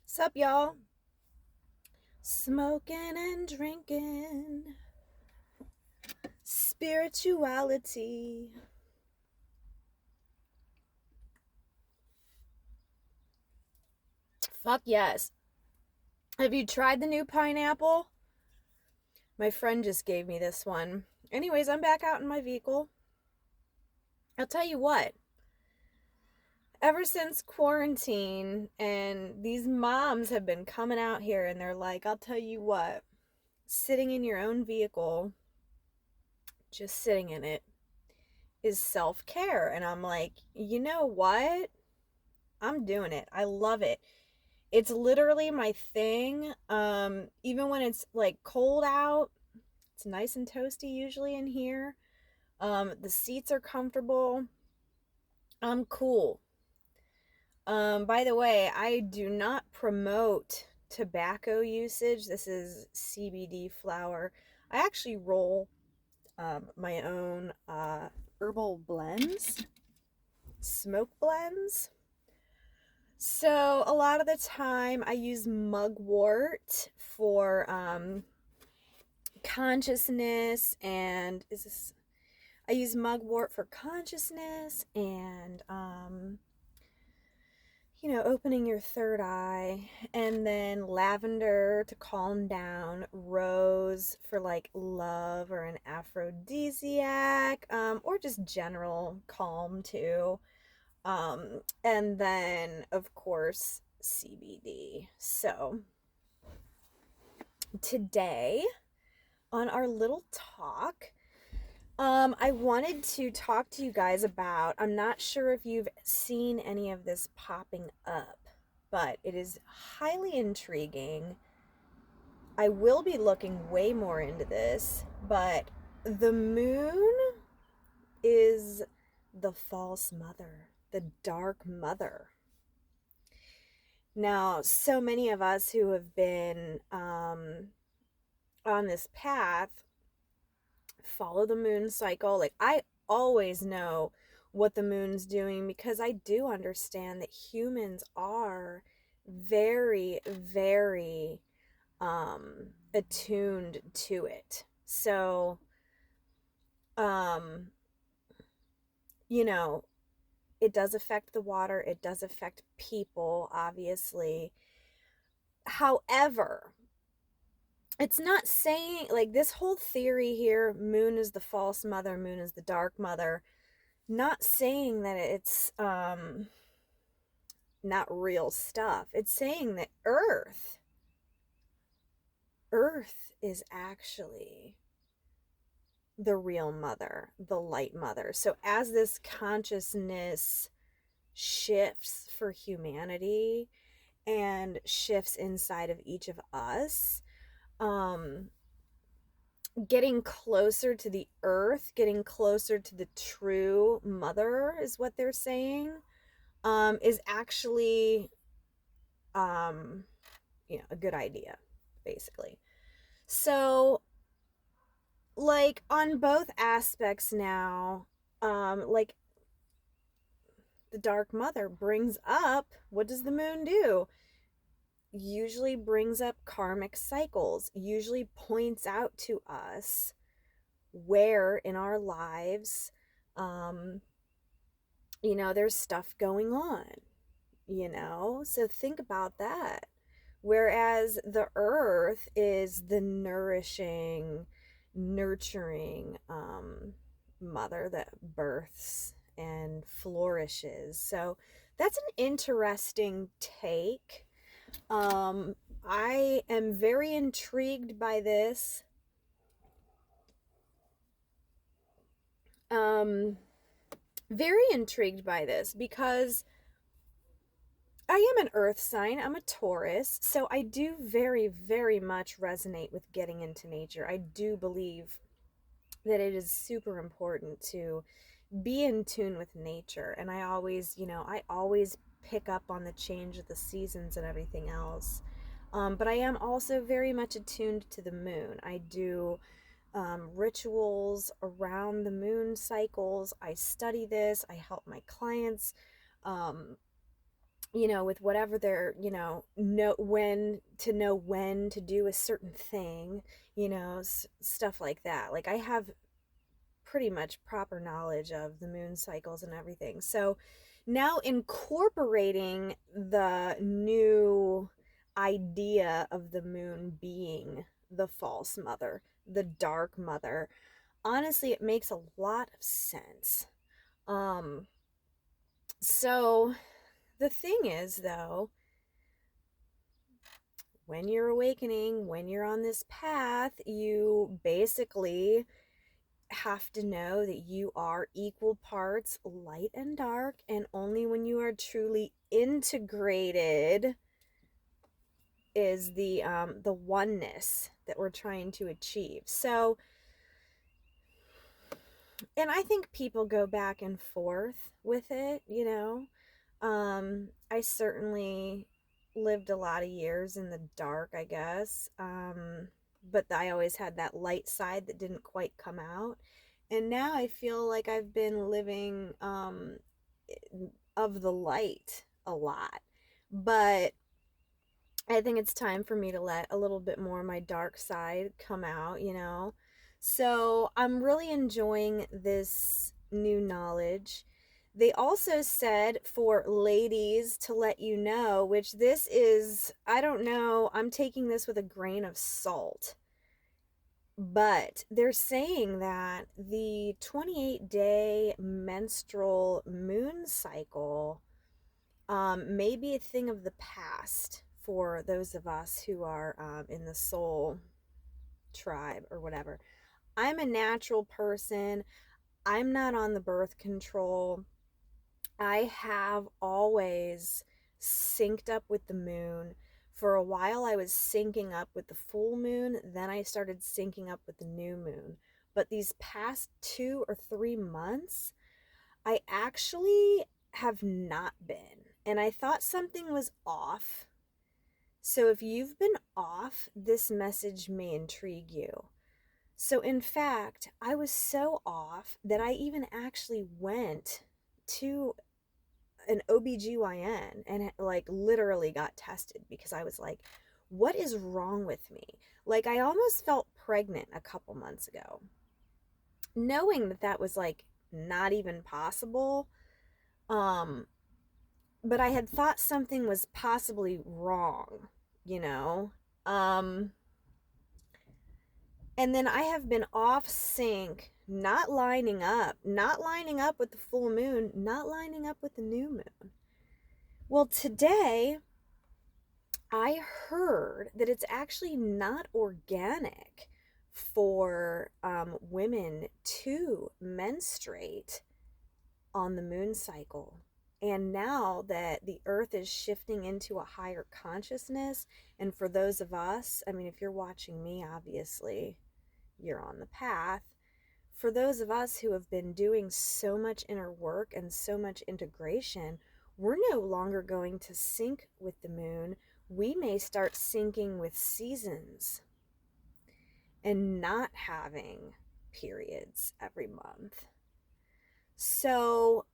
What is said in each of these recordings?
Sup, y'all? Smoking and drinking. Spirituality. Fuck yes. Have you tried the new pineapple? My friend just gave me this one. Anyways, I'm back out in my vehicle. I'll tell you what. Ever since quarantine, and these moms have been coming out here and they're like, I'll tell you what, sitting in your own vehicle, just sitting in it, is self care. And I'm like, you know what? I'm doing it. I love it. It's literally my thing. Even when it's like cold out, it's nice and toasty usually in here. The seats are comfortable. I'm cool. By the way, I do not promote tobacco usage. This is CBD flower. I actually roll my own herbal blends, smoke blends. So a lot of the time I use mugwort for consciousness, and is this I use mugwort for consciousness and opening your third eye, and then lavender to calm down, rose for like love or an aphrodisiac, or just general calm too. And then of course CBD. So today on our little talk, I wanted to talk to you guys about, I'm not sure if you've seen any of this popping up, but it is highly intriguing. I will be looking way more into this, but the moon is the false mother, the dark mother. Now, so many of us who have been on this path follow the moon cycle. Like, I always know what the moon's doing because I do understand that humans are very, very attuned to it. So, um, you know, it does affect the water, it does affect people, obviously. However, it's not saying, like, this whole theory here, moon is the false mother, moon is the dark mother, not saying that it's not real stuff. It's saying that Earth is actually the real mother, the light mother. So as this consciousness shifts for humanity and shifts inside of each of us, um getting closer to the earth, getting closer to the true mother is what they're saying, is actually um a good idea, basically. So, like, on both aspects now, like, the dark mother brings up, what does the moon do? Usually brings up karmic cycles, usually points out to us where in our lives um there's stuff going on, so think about that. Whereas the earth is the nourishing, nurturing mother that births and flourishes. So that's an interesting take. I am very intrigued by this. Um, Very intrigued by this because I am an earth sign. I'm a Taurus. So I do very, very much resonate with getting into nature. I do believe that it is super important to be in tune with nature. And I always pick up on the change of the seasons and everything else. But I am also very much attuned to the moon. I do rituals around the moon cycles. I study this. I help my clients. Um, with whatever they're, know when to do a certain thing, stuff like that. Like, I have pretty much proper knowledge of the moon cycles and everything. So now incorporating the new idea of the moon being the false mother, the dark mother, honestly, it makes a lot of sense. Um, so the thing is, though, when you're awakening, when you're on this path, you basically have to know that you are equal parts light and dark, and only when you are truly integrated is the oneness that we're trying to achieve. So, and I think people go back and forth with it, I certainly lived a lot of years in the dark, I guess. But I always had that light side that didn't quite come out. And now I feel like I've been living of the light a lot. But I think it's time for me to let a little bit more of my dark side come out. So I'm really enjoying this new knowledge. They also said for ladies to let you know, which this is, I don't know, I'm taking this with a grain of salt. But they're saying that the 28-day menstrual moon cycle may be a thing of the past for those of us who are in the soul tribe or whatever. I'm a natural person. I'm not on the birth control. I have always synced up with the moon. For a while, I was syncing up with the full moon. Then I started syncing up with the new moon. But these past 2 or 3 months, I actually have not been. And I thought something was off. So if you've been off, this message may intrigue you. So in fact, I was so off that I even actually went to an OBGYN and like literally got tested because I was like, what is wrong with me? Like, I almost felt pregnant a couple months ago, knowing that that was like not even possible. Um, but I had thought something was possibly wrong, you know? Um, and then I have been off sync, not lining up with the full moon, not lining up with the new moon. Well, today I heard that it's actually not organic for women to menstruate on the moon cycle. And now that the earth is shifting into a higher consciousness, and for those of us, I mean, if you're watching me, obviously you're on the path. For those of us who have been doing so much inner work and so much integration, we're no longer going to sync with the moon. We may start syncing with seasons and not having periods every month. So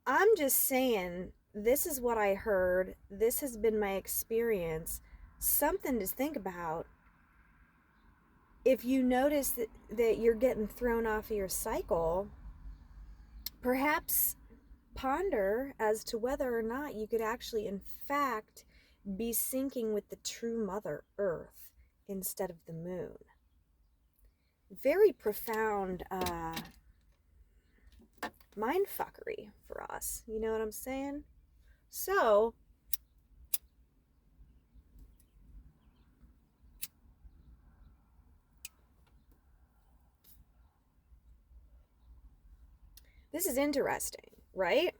I'm just saying, this is what I heard. This has been my experience. Something to think about. If you notice that you're getting thrown off of your cycle, perhaps ponder as to whether or not you could actually, in fact, be syncing with the true Mother Earth instead of the moon. Very profound mind fuckery for us. You know what I'm saying? So, this is interesting, right?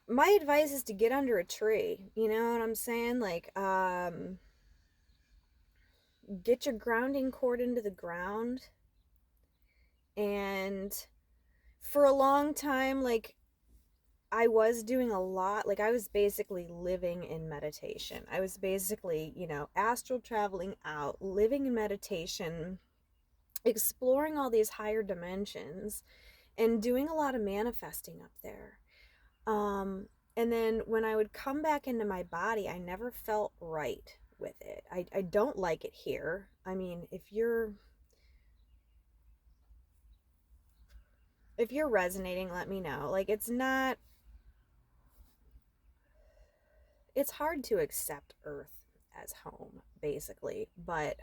My advice is to get under a tree. You know what I'm saying? Like, get your grounding cord into the ground. And for a long time, like, I was doing a lot, like, I was basically living in meditation. I was basically, astral traveling out, living in meditation, exploring all these higher dimensions and doing a lot of manifesting up there. And then when I would come back into my body, I never felt right with it. I don't like it here. I mean, if you're resonating, let me know. Like, it's hard to accept Earth as home, basically, but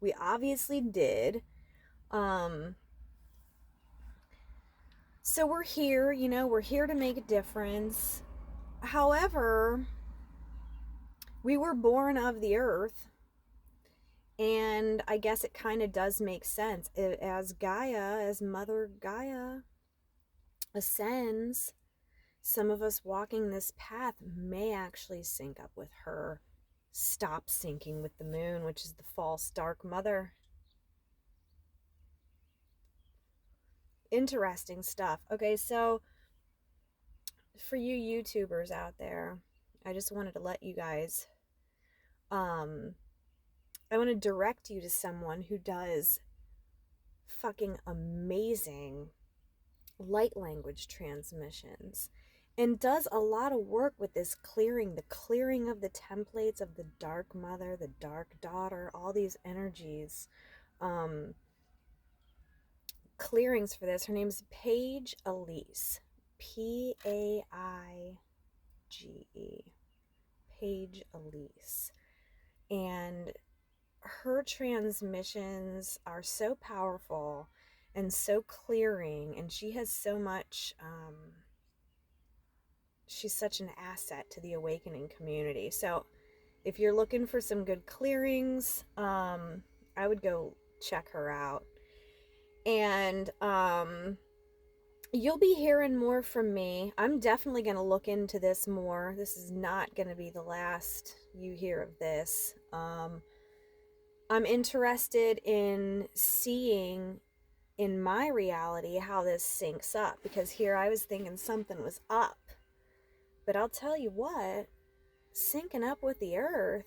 we obviously did. So we're here, we're here to make a difference. However, we were born of the earth, and I guess it kind of does make sense. As Mother Gaia ascends, some of us walking this path may actually sync up with her, stop syncing with the moon, which is the false dark mother. Interesting stuff. Okay, so for you YouTubers out there, I just wanted to let you guys, I want to direct you to someone who does fucking amazing light language transmissions and does a lot of work with this clearing, the clearing of the templates of the dark mother, the dark daughter, all these energies, clearings for this. Her name's Paige Elise, Paige, Paige Elise, and her transmissions are so powerful and so clearing, and she has so much, she's such an asset to the awakening community. So if you're looking for some good clearings, I would go check her out. And you'll be hearing more from me. I'm definitely going to look into this more. This is not going to be the last you hear of this. I'm interested in seeing in my reality how this syncs up, because here I was thinking something was up. But I'll tell you what, syncing up with the earth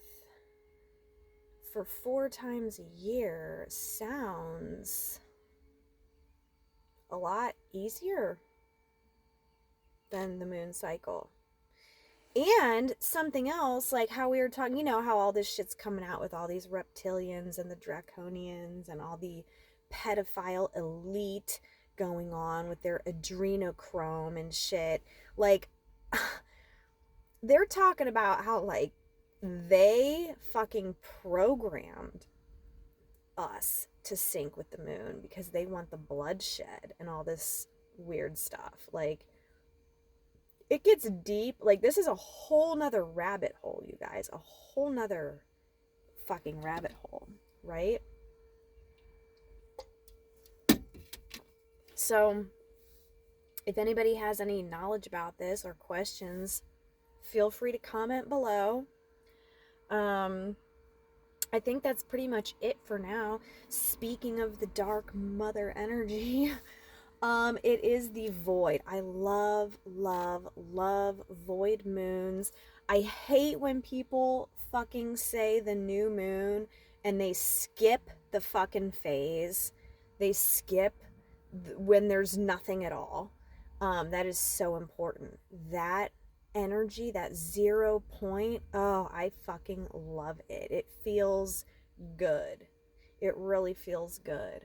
for 4 times a year sounds a lot easier than the moon cycle. And something else, like how we were talking, how all this shit's coming out with all these reptilians and the draconians and all the pedophile elite going on with their adrenochrome and shit. Like, they're talking about how, like, they fucking programmed us to sync with the moon because they want the bloodshed and all this weird stuff. Like, it gets deep. Like, this is a whole nother rabbit hole, you guys. A whole nother fucking rabbit hole, right? So, if anybody has any knowledge about this or questions, feel free to comment below. I think that's pretty much it for now. Speaking of the dark mother energy, it is the void. I love, love, love void moons. I hate when people fucking say the new moon and they skip the fucking phase. They skip when there's nothing at all. That is so important. That energy, that 0 point, oh, I fucking love it. It feels good. It really feels good.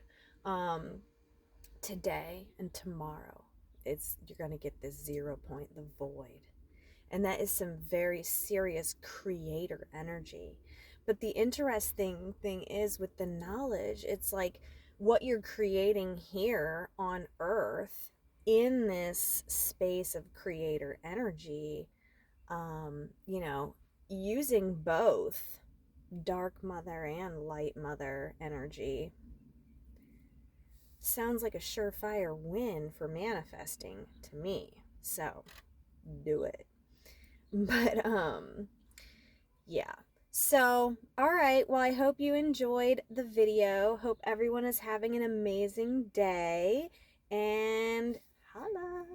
Today and tomorrow, you're gonna get this 0 point, the void, and that is some very serious creator energy. But the interesting thing is, with the knowledge, it's like what you're creating here on Earth in this space of creator energy, using both dark mother and light mother energy, sounds like a surefire win for manifesting to me. So do it. But yeah. So, all right. Well, I hope you enjoyed the video. Hope everyone is having an amazing day, and holla.